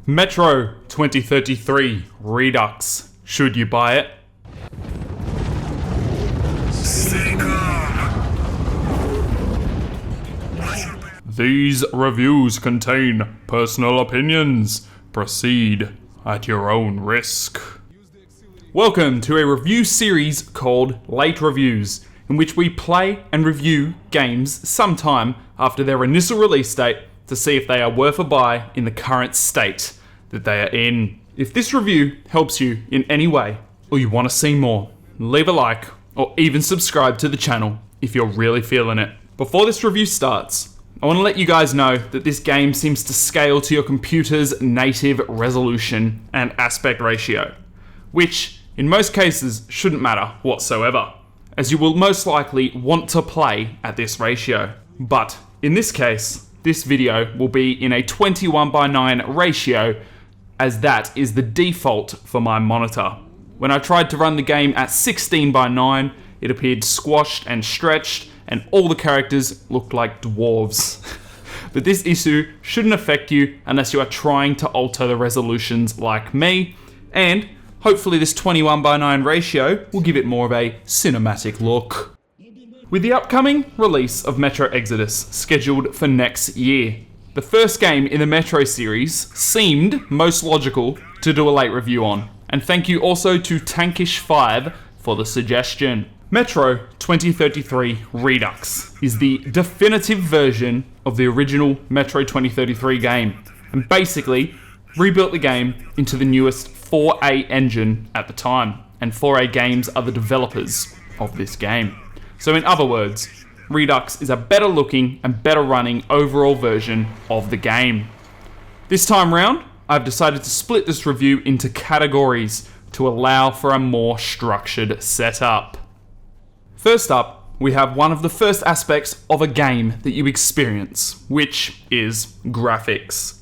Metro 2033 Redux. Should you buy it? These reviews contain personal opinions. Proceed at your own risk. Welcome to a review series called Late Reviews, in which we play and review games sometime after their initial release date to see if they are worth a buy in the current state that they are in. If this review helps you in any way, or you want to see more, leave a like, or even subscribe to the channel if you're really feeling it. Before this review starts, I want to let you guys know that this game seems to scale to your computer's native resolution and aspect ratio, which in most cases shouldn't matter whatsoever, as you will most likely want to play at this ratio. But in this case, this video will be in a 21:9 ratio, as that is the default for my monitor. When I tried to run the game at 16:9, it appeared squashed and stretched, and all the characters looked like dwarves. But this issue shouldn't affect you unless you are trying to alter the resolutions like me, and hopefully this 21:9 ratio will give it more of a cinematic look. With the upcoming release of Metro Exodus scheduled for next year, the first game in the Metro series seemed most logical to do a late review on, and thank you also to Tankish5 for the suggestion. Metro 2033 Redux is the definitive version of the original Metro 2033 game, and basically rebuilt the game into the newest 4A engine at the time, and 4A Games are the developers of this game. So in other words, Redux is a better looking and better running overall version of the game. This time round, I've decided to split this review into categories to allow for a more structured setup. First up, we have one of the first aspects of a game that you experience, which is graphics.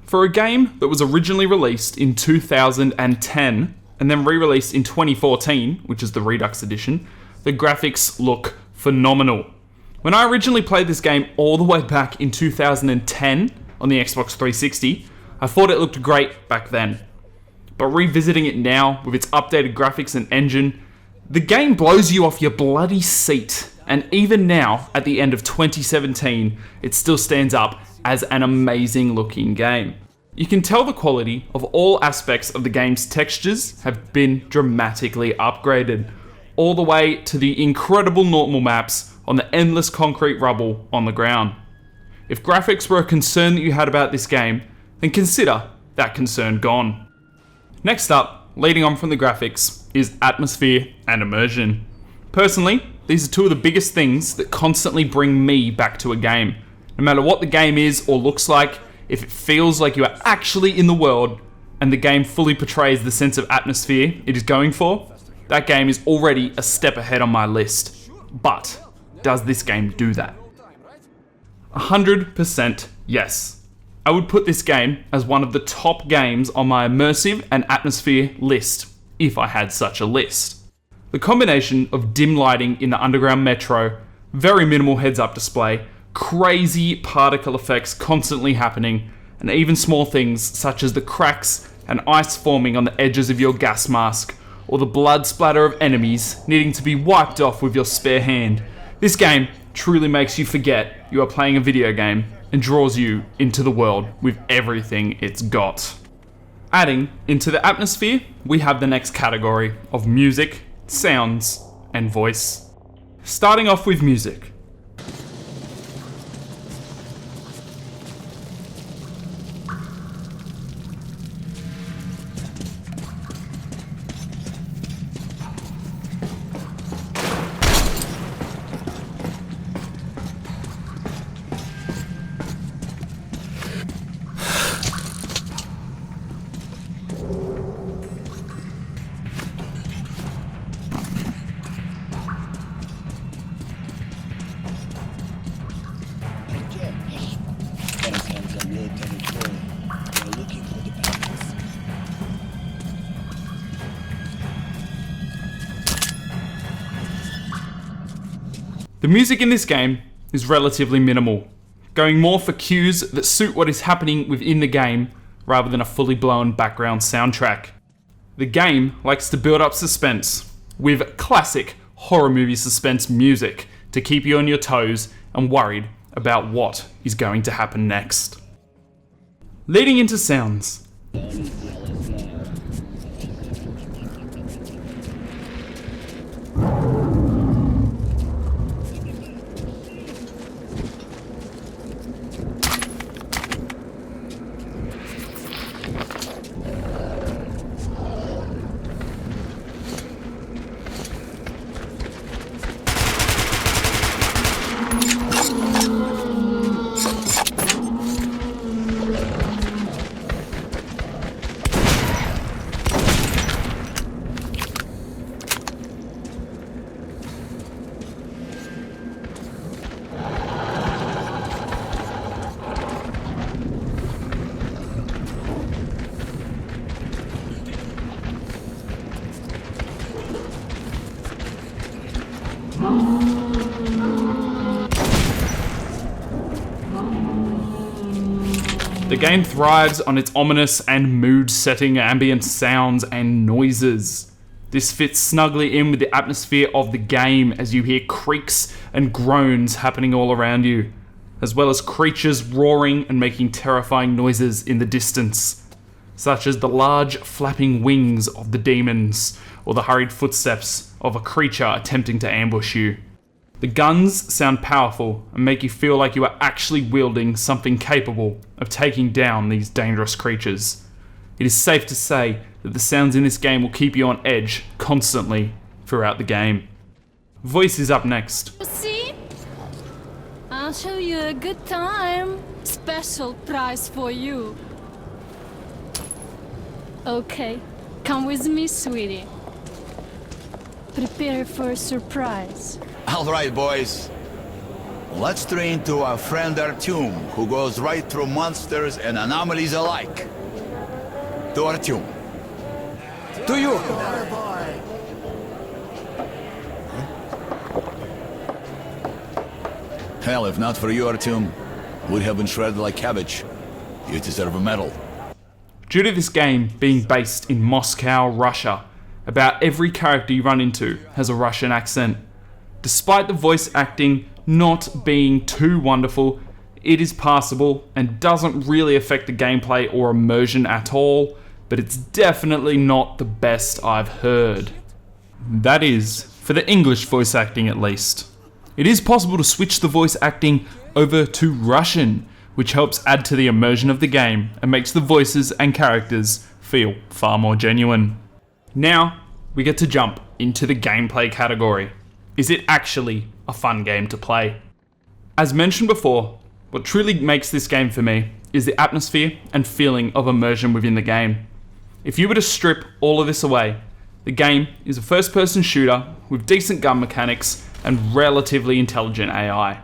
For a game that was originally released in 2010 and then re-released in 2014, which is the Redux edition, the graphics look phenomenal. When I originally played this game all the way back in 2010 on the Xbox 360, I thought it looked great back then. But revisiting it now with its updated graphics and engine, the game blows you off your bloody seat. And even now, at the end of 2017, it still stands up as an amazing looking game. You can tell the quality of all aspects of the game's textures have been dramatically upgraded, all the way to the incredible normal maps on the endless concrete rubble on the ground. If graphics were a concern that you had about this game, then consider that concern gone. Next up, leading on from the graphics, is atmosphere and immersion. Personally, these are two of the biggest things that constantly bring me back to a game. No matter what the game is or looks like, if it feels like you are actually in the world and the game fully portrays the sense of atmosphere it is going for, that game is already a step ahead on my list. But does this game do that? 100% yes. I would put this game as one of the top games on my immersive and atmosphere list, if I had such a list. The combination of dim lighting in the underground metro, very minimal heads-up display, crazy particle effects constantly happening, and even small things such as the cracks and ice forming on the edges of your gas mask, or the blood splatter of enemies needing to be wiped off with your spare hand. This game truly makes you forget you are playing a video game and draws you into the world with everything it's got. Adding into the atmosphere, we have the next category of music, sounds, and voice. Starting off with music. The music in this game is relatively minimal, going more for cues that suit what is happening within the game rather than a fully blown background soundtrack. The game likes to build up suspense with classic horror movie suspense music to keep you on your toes and worried about what is going to happen next. Leading into sounds. The game thrives on its ominous and mood-setting ambient sounds and noises. This fits snugly in with the atmosphere of the game as you hear creaks and groans happening all around you, as well as creatures roaring and making terrifying noises in the distance, such as the large flapping wings of the demons or the hurried footsteps of a creature attempting to ambush you. The guns sound powerful and make you feel like you are actually wielding something capable of taking down these dangerous creatures. It is safe to say that the sounds in this game will keep you on edge constantly throughout the game. Voice is up next. See? I'll show you a good time. Special prize for you. Okay, come with me, sweetie. Prepare for a surprise. All right, boys. Let's train to our friend Artyom, who goes right through monsters and anomalies alike. To Artyom. To you! Hell, if not for you, Artyom, we'd have been shredded like cabbage. You deserve a medal. Due to this game being based in Moscow, Russia, about every character you run into has a Russian accent. Despite the voice acting not being too wonderful, it is passable and doesn't really affect the gameplay or immersion at all, but it's definitely not the best I've heard. That is, for the English voice acting at least. It is possible to switch the voice acting over to Russian, which helps add to the immersion of the game and makes the voices and characters feel far more genuine. Now, we get to jump into the gameplay category. Is it actually a fun game to play? As mentioned before, what truly makes this game for me is the atmosphere and feeling of immersion within the game. If you were to strip all of this away, the game is a first-person shooter with decent gun mechanics and relatively intelligent AI.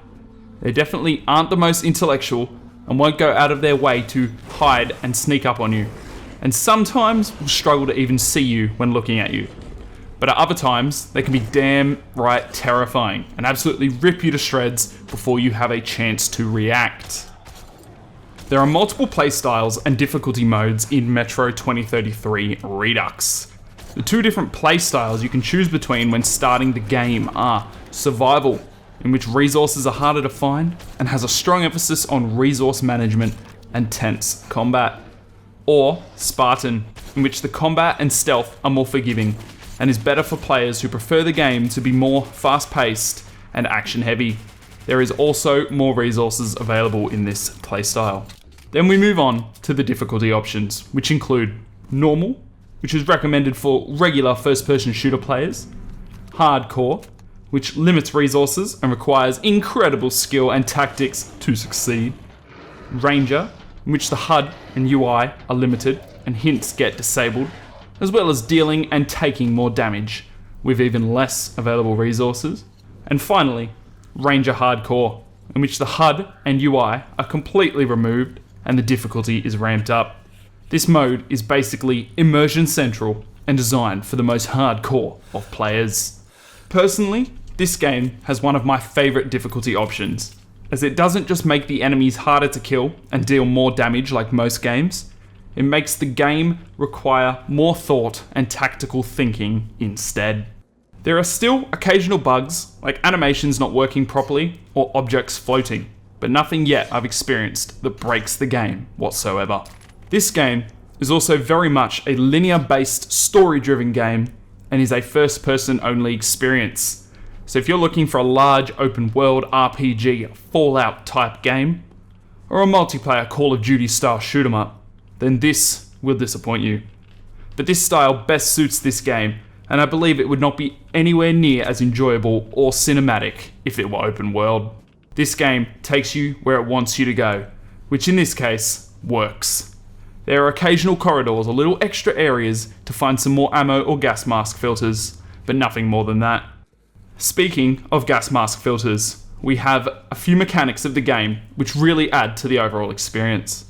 They definitely aren't the most intellectual and won't go out of their way to hide and sneak up on you, and sometimes will struggle to even see you when looking at you. But at other times, they can be damn right terrifying and absolutely rip you to shreds before you have a chance to react. There are multiple playstyles and difficulty modes in Metro 2033 Redux. The two different playstyles you can choose between when starting the game are Survival, in which resources are harder to find and has a strong emphasis on resource management and tense combat, or Spartan, in which the combat and stealth are more forgiving and is better for players who prefer the game to be more fast-paced and action-heavy. There is also more resources available in this playstyle. Then we move on to the difficulty options, which include Normal, which is recommended for regular first-person shooter players, Hardcore, which limits resources and requires incredible skill and tactics to succeed, Ranger, in which the HUD and UI are limited and hints get disabled, as well as dealing and taking more damage, with even less available resources. And finally, Ranger Hardcore, in which the HUD and UI are completely removed and the difficulty is ramped up. This mode is basically immersion central and designed for the most hardcore of players. Personally, this game has one of my favourite difficulty options, as it doesn't just make the enemies harder to kill and deal more damage like most games, It makes the game require more thought and tactical thinking instead. There are still occasional bugs, like animations not working properly or objects floating, but nothing yet I've experienced that breaks the game whatsoever. This game is also very much a linear-based, story-driven game and is a first-person only experience. So if you're looking for a large open-world RPG Fallout type game, or a multiplayer Call of Duty style shoot 'em up, then this will disappoint you. But this style best suits this game, and I believe it would not be anywhere near as enjoyable or cinematic if it were open world. This game takes you where it wants you to go, which in this case, works. There are occasional corridors or little extra areas to find some more ammo or gas mask filters, but nothing more than that. Speaking of gas mask filters, we have a few mechanics of the game which really add to the overall experience.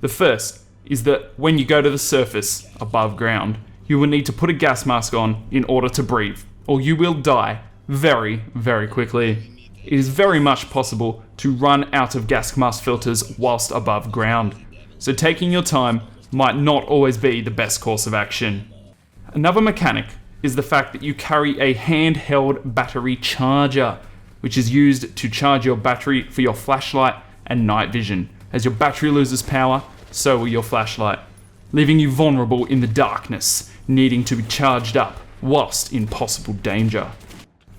The first is that when you go to the surface above ground, you will need to put a gas mask on in order to breathe, or you will die very, very quickly. It is very much possible to run out of gas mask filters whilst above ground, so taking your time might not always be the best course of action. Another mechanic is the fact that you carry a handheld battery charger, which is used to charge your battery for your flashlight and night vision. As your battery loses power, so will your flashlight, leaving you vulnerable in the darkness, needing to be charged up whilst in possible danger.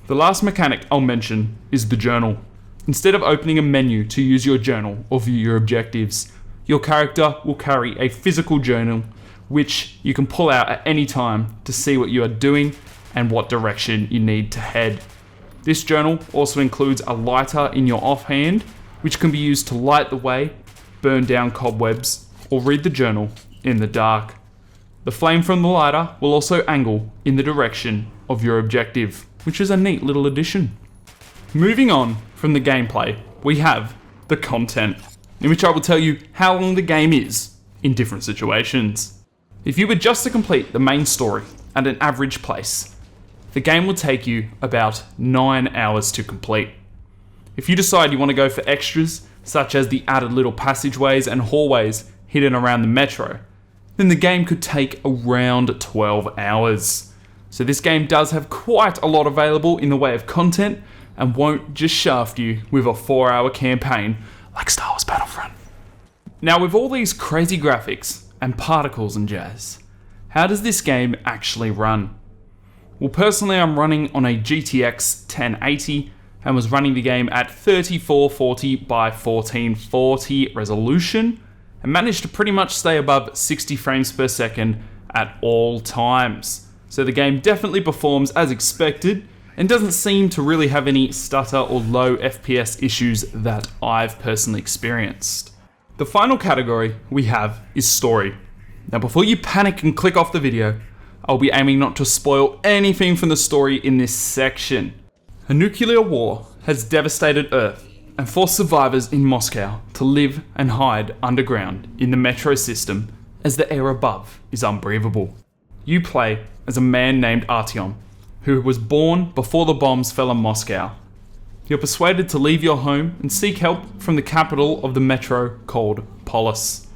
The last mechanic I'll mention is the journal. Instead of opening a menu to use your journal or view your objectives, your character will carry a physical journal which you can pull out at any time to see what you are doing and what direction you need to head. This journal also includes a lighter in your offhand, which can be used to light the way, burn down cobwebs, or read the journal in the dark. The flame from the lighter will also angle in the direction of your objective, which is a neat little addition. Moving on from the gameplay, we have the content, in which I will tell you how long the game is in different situations. If you were just to complete the main story at an average pace, the game will take you about 9 hours to complete. If you decide you want to go for extras, such as the added little passageways and hallways hidden around the metro, then the game could take around 12 hours. So this game does have quite a lot available in the way of content and won't just shaft you with a 4-hour campaign like Star Wars Battlefront. Now with all these crazy graphics and particles and jazz, how does this game actually run? Well, personally I'm running on a GTX 1080 and was running the game at 3440 by 1440 resolution and managed to pretty much stay above 60 frames per second at all times. So the game definitely performs as expected and doesn't seem to really have any stutter or low FPS issues that I've personally experienced. The final category we have is story. Now before you panic and click off the video, I'll be aiming not to spoil anything from the story in this section. A nuclear war has devastated Earth and forced survivors in Moscow to live and hide underground in the metro system as the air above is unbreathable. You play as a man named Artyom, who was born before the bombs fell on Moscow. You're persuaded to leave your home and seek help from the capital of the metro called Polis,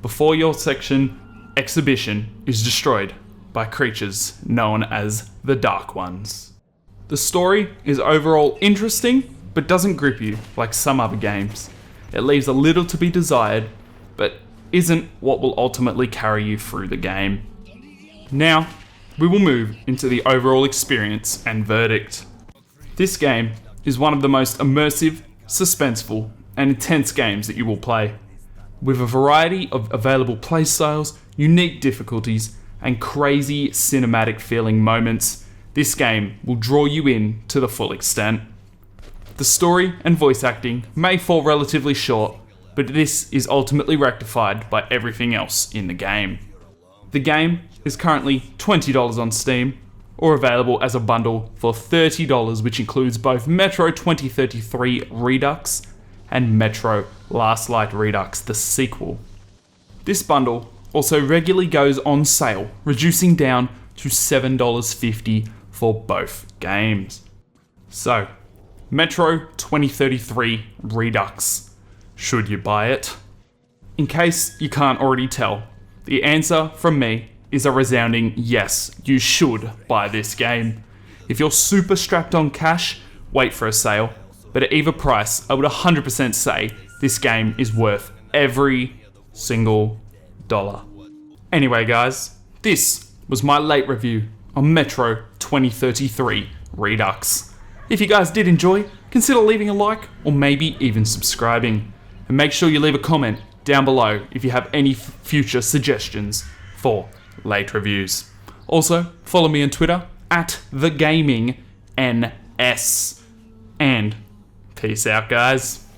before your section exhibition is destroyed by creatures known as the Dark Ones. The story is overall interesting, but doesn't grip you like some other games. It leaves a little to be desired, but isn't what will ultimately carry you through the game. Now, we will move into the overall experience and verdict. This game is one of the most immersive, suspenseful, and intense games that you will play. With a variety of available playstyles, unique difficulties, and crazy cinematic feeling moments, this game will draw you in to the full extent. The story and voice acting may fall relatively short, but this is ultimately rectified by everything else in the game. The game is currently $20 on Steam, or available as a bundle for $30, which includes both Metro 2033 Redux and Metro Last Light Redux, the sequel. This bundle also regularly goes on sale, reducing down to $7.50 for both games. So, Metro 2033 Redux. Should you buy it? In case you can't already tell, The answer from me is a resounding yes, you should buy this game. If you're super strapped on cash, wait for a sale. But at either price, I would 100% say this game is worth every single dollar. Anyway guys, this was my late review on Metro 2033 Redux. If you guys did enjoy, consider leaving a like or maybe even subscribing. And make sure you leave a comment down below if you have any future suggestions for late reviews. Also, follow me on Twitter at TheGamingNS. And peace out guys.